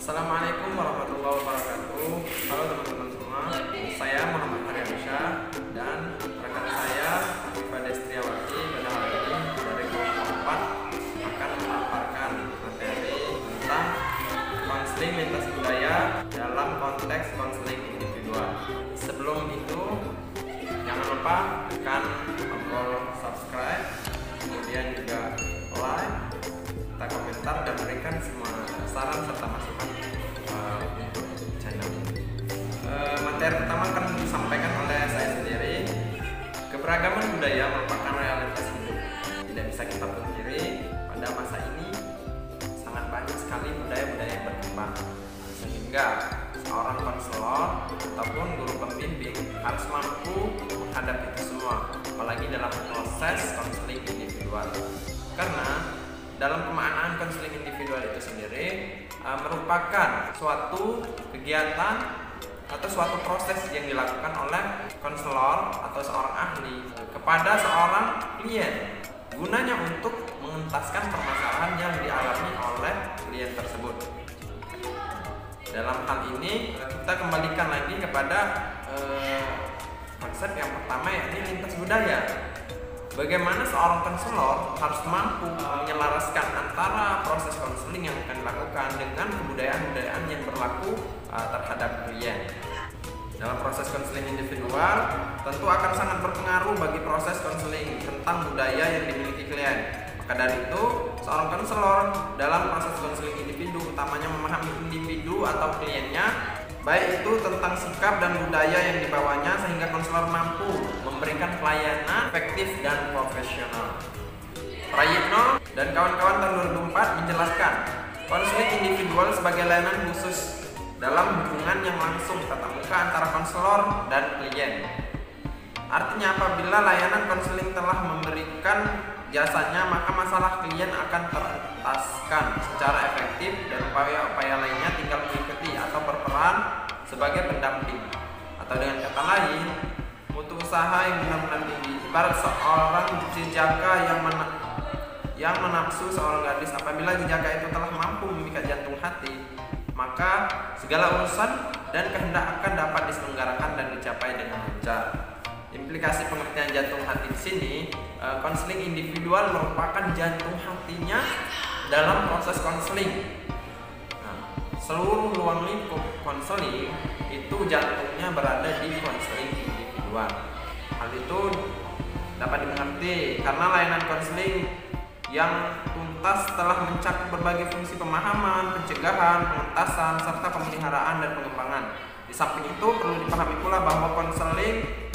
Assalamualaikum warahmatullahi wabarakatuh. Halo teman-teman semua, saya Muhammad Haryansyah dan rekan saya Afifah Destriawati pada hari ini dari kelompok 4 akan memaparkan materi tentang konseling lintas budaya dalam konteks konseling individual. Sebelum itu, jangan lupa tekan tombol subscribe, kemudian juga like, komentar dan berikan semua saran serta masukan untuk channel ini. Materi pertama akan disampaikan oleh saya sendiri. Keberagaman budaya merupakan realitas hidup. Tidak bisa kita pungkiri, pada masa ini sangat banyak sekali budaya-budaya yang berkembang, sehingga seorang konselor ataupun guru pembimbing harus mampu menghadapi itu semua, apalagi dalam proses konseling individual. Karena dalam pemaknaan konseling individual itu sendiri merupakan suatu kegiatan atau suatu proses yang dilakukan oleh konselor atau seorang ahli kepada seorang klien, gunanya untuk mengentaskan permasalahan yang dialami oleh klien tersebut. Dalam hal ini kita kembalikan lagi kepada konsep yang pertama, yakni lintas budaya. Bagaimana seorang konselor harus mampu menyelaraskan antara proses konseling yang akan dilakukan dengan kebudayaan-budayaan yang berlaku terhadap klien. Dalam proses konseling individual tentu akan sangat berpengaruh bagi proses konseling tentang budaya yang dimiliki klien. Maka dari itu, seorang konselor dalam proses konseling individu utamanya memahami individu atau kliennya, baik itu tentang sikap dan budaya yang dibawanya, sehingga konselor mampu memberikan pelayanan efektif dan profesional. Prayitno dan kawan-kawan tahun 2004 menjelaskan konseling individual sebagai layanan khusus dalam hubungan yang langsung tatap muka antara konselor dan klien. Artinya apabila layanan konseling telah memberikan jasanya, maka masalah klien akan terentaskan secara efektif dan upaya-upaya lainnya tinggal mengikuti atau berperan sebagai pendamping. Atau dengan kata lain, mutu usaha yang benar-benar tinggi, ibarat seorang jejaka yang menafsu seorang gadis. Apabila jejaka itu telah mampu memikat jantung hati, maka segala urusan dan kehendak akan dapat diselenggarakan dan dicapai dengan lancar. Implikasi pengertian jantung hati di sini, konseling individual merupakan jantung hatinya dalam proses konseling. Seluruh ruang lingkup konseling itu jantungnya berada di konseling individual. Hal itu dapat dimengerti karena layanan konseling yang tuntas telah mencakup berbagai fungsi pemahaman, pencegahan, pengentasan, serta pemeliharaan dan pengembangan. Di samping itu perlu dipahami pula bahwa konseling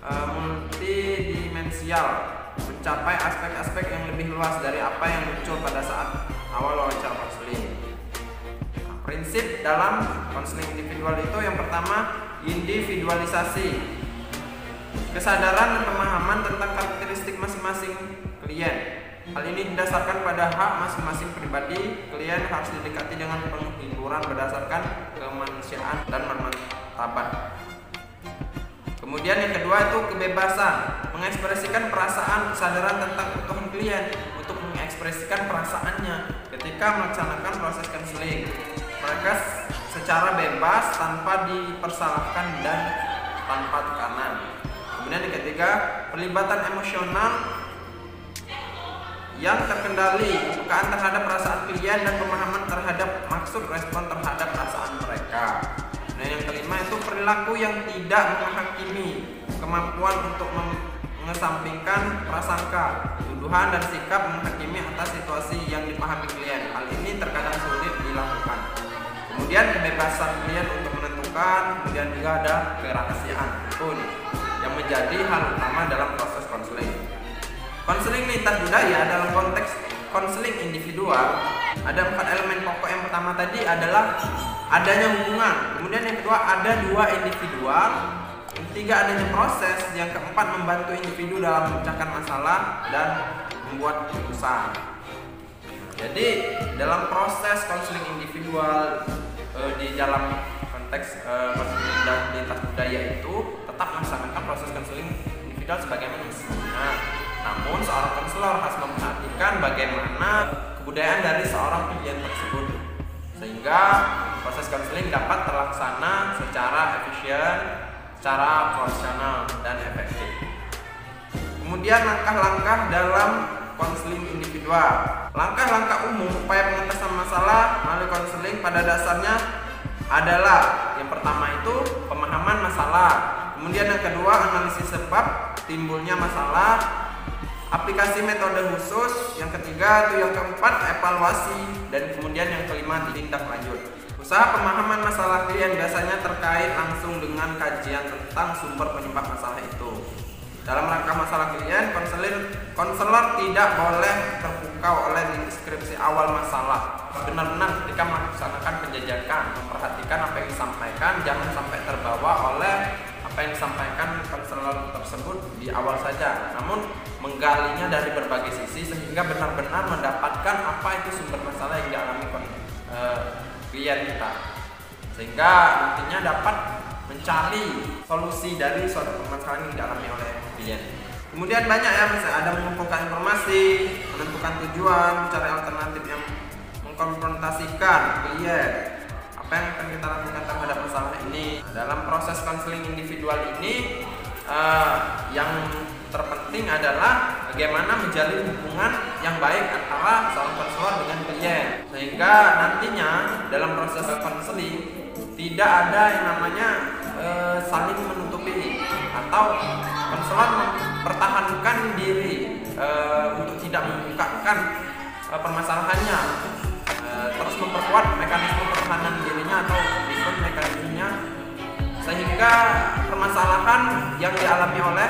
multidimensial, mencapai aspek-aspek yang lebih luas dari apa yang muncul pada saat awal wawancara konseling. Prinsip dalam konseling individual itu yang pertama, individualisasi, kesadaran dan pemahaman tentang karakteristik masing-masing klien. Hal ini didasarkan pada hak masing-masing pribadi. Klien harus didekati dengan penuh hiburan berdasarkan kemanusiaan dan martabat. Kemudian yang kedua itu kebebasan, mengekspresikan perasaan, kesadaran tentang kebutuhan klien untuk mengekspresikan perasaannya ketika melaksanakan proses konseling. Mereka secara bebas tanpa dipersalahkan dan tanpa tekanan. Kemudian yang ketiga, pelibatan emosional yang terkendali, pembukaan terhadap perasaan klien dan pemahaman terhadap maksud respon terhadap perasaan mereka. Dan yang kelima itu perilaku yang tidak menghakimi, kemampuan untuk mengesampingkan prasangka, tuduhan dan sikap menghakimi atas situasi yang dipahami klien. Hal ini terkadang sulit dilakukan. Kemudian kebebasan klien untuk menentukan, kemudian juga ada kerahasiaan pun yang menjadi hal utama dalam proses konseling. Konseling lintas budaya dalam konteks konseling individual ada 4 elemen pokok. Yang pertama tadi adalah adanya hubungan, kemudian yang kedua ada 2 individual, yang ketiga adanya proses, yang keempat membantu individu dalam memecahkan masalah dan membuat keputusan. Jadi dalam proses konseling individual di dalam konteks konseling lintas budaya itu tetap melaksanakan proses konseling individual sebagaimana mestinya. Namun seorang konselor harus memperhatikan bagaimana kebudayaan dari seorang klien tersebut, sehingga proses konseling dapat terlaksana secara efisien, secara profesional dan efektif. Kemudian langkah-langkah dalam konseling individual. Langkah-langkah umum upaya pengentasan masalah melalui konseling pada dasarnya adalah yang pertama itu pemahaman masalah, kemudian yang kedua analisis sebab timbulnya masalah, aplikasi metode khusus, yang ketiga itu yang keempat evaluasi, dan kemudian yang kelima tindak lanjut. Usaha pemahaman masalah klien biasanya terkait langsung dengan kajian tentang sumber penyebab masalah itu. Dalam rangka masalah klien, konselor tidak boleh terpukau oleh deskripsi awal masalah. Benar-benar ketika melaksanakan penjajakan, memperhatikan apa yang disampaikan, jangan sampai terbawa oleh apa yang disampaikan konselor tersebut di awal saja, namun menggalinya dari berbagai sisi sehingga benar-benar mendapatkan apa itu sumber masalah yang dialami klien kita, sehingga nantinya dapat mencari solusi dari suatu permasalahan yang dialami oleh klien. Kemudian banyak ya, misalnya ada mengumpulkan informasi, menentukan tujuan, mencari alternatif yang mengkonfrontasikan klien, apa yang akan kita lakukan terhadap masalah ini. Dalam proses konseling individual ini yang terpenting adalah bagaimana menjalin hubungan yang baik antara seorang konselor dengan klien, sehingga nantinya dalam proses konseling tidak ada yang namanya saling menutupi atau konselor mempertahankan diri untuk tidak mengungkapkan permasalahannya, terus memperkuat mekanisme pertahanan dirinya atau defense mekanismenya, sehingga permasalahan yang dialami oleh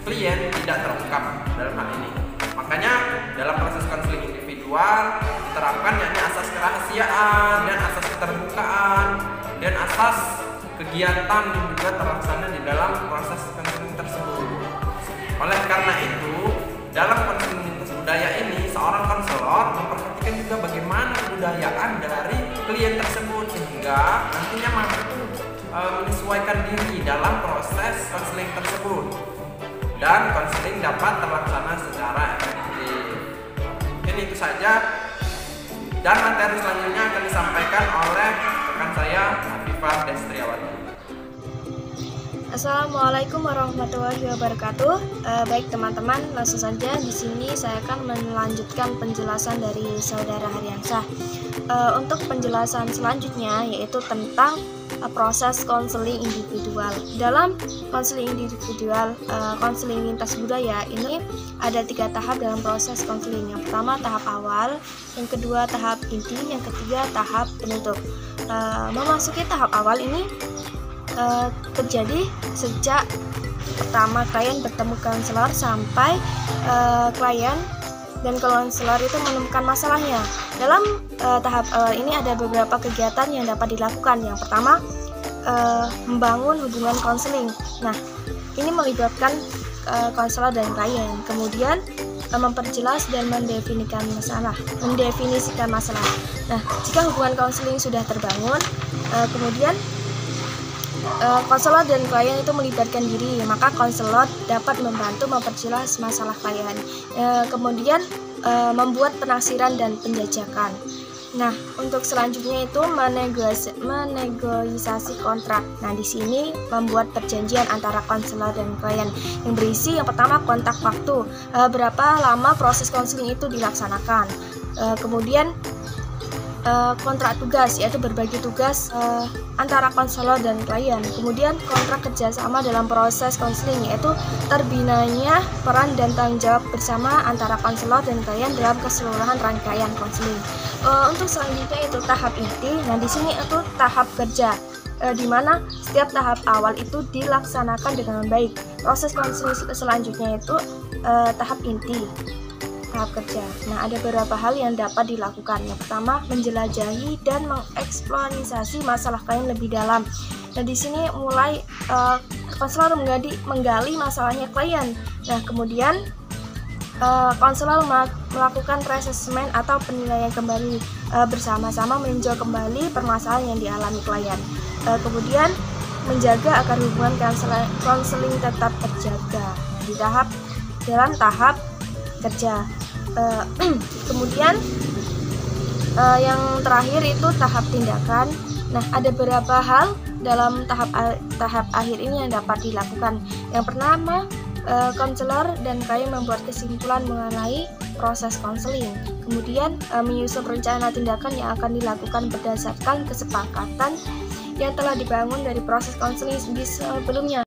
klien tidak terungkap dalam hal ini. Makanya dalam proses konseling individual diterapkan yakni asas kerahasiaan dan asas keterbukaan dan asas kegiatan yang juga terlaksana di dalam proses konseling tersebut. Oleh karena itu, dalam konseling lintas budaya ini seorang konselor memperhatikan juga bagaimana kebudayaan dari klien tersebut sehingga nantinya mampu menyesuaikan diri dalam proses konseling tersebut dan konseling dapat terlaksana secara efektif. Mungkin itu saja, dan materi selanjutnya akan disampaikan oleh rekan saya Afifah Destriawati. Assalamualaikum warahmatullahi wabarakatuh. Baik teman-teman, langsung saja di sini saya akan melanjutkan penjelasan dari saudara Haryansyah. Untuk penjelasan selanjutnya yaitu tentang proses konseling individual. Dalam konseling individual, konseling lintas budaya ini ada 3 tahap dalam proses konseling. Yang pertama tahap awal, yang kedua tahap inti, yang ketiga tahap penutup. Memasuki tahap awal ini terjadi sejak pertama klien bertemu konselor sampai klien dan konselor itu menemukan masalahnya. Dalam tahap ini ada beberapa kegiatan yang dapat dilakukan. Yang pertama, membangun hubungan konseling. Nah, ini melibatkan konselor dan klien. Kemudian memperjelas dan mendefinisikan masalah. Nah, jika hubungan konseling sudah terbangun, kemudian konselor dan klien itu melibatkan diri, maka konselor dapat membantu memperjelas masalah klien. Kemudian membuat penafsiran dan penjajakan. Nah, untuk selanjutnya itu menegosiasi kontrak. Nah, di sini membuat perjanjian antara konselor dan klien yang berisi yang pertama kontak waktu, berapa lama proses konseling itu dilaksanakan. Kemudian kontrak tugas, yaitu berbagi tugas antara konselor dan klien. Kemudian kontrak kerjasama dalam proses konseling, yaitu terbinanya peran dan tanggung jawab bersama antara konselor dan klien dalam keseluruhan rangkaian konseling. Untuk selanjutnya itu tahap inti. Nah, di sini itu tahap kerja, di mana setiap tahap awal itu dilaksanakan dengan baik. Proses konseling selanjutnya itu tahap inti, tahap kerja. Nah, ada beberapa hal yang dapat dilakukan. Yang pertama, menjelajahi dan mengeksplorasi masalah klien lebih dalam. Nah, di sini mulai konselor menggali masalahnya klien. Nah, kemudian konselor melakukan reassessment atau penilaian kembali, bersama-sama meninjau kembali permasalahan yang dialami klien. Kemudian menjaga agar hubungan konseling tetap terjaga dalam tahap kerja. Kemudian yang terakhir itu tahap tindakan. Nah, ada beberapa hal dalam tahap akhir ini yang dapat dilakukan. Yang pertama, konselor dan klien membuat kesimpulan mengenai proses konseling. Kemudian menyusun rencana tindakan yang akan dilakukan berdasarkan kesepakatan yang telah dibangun dari proses konseling sebelumnya.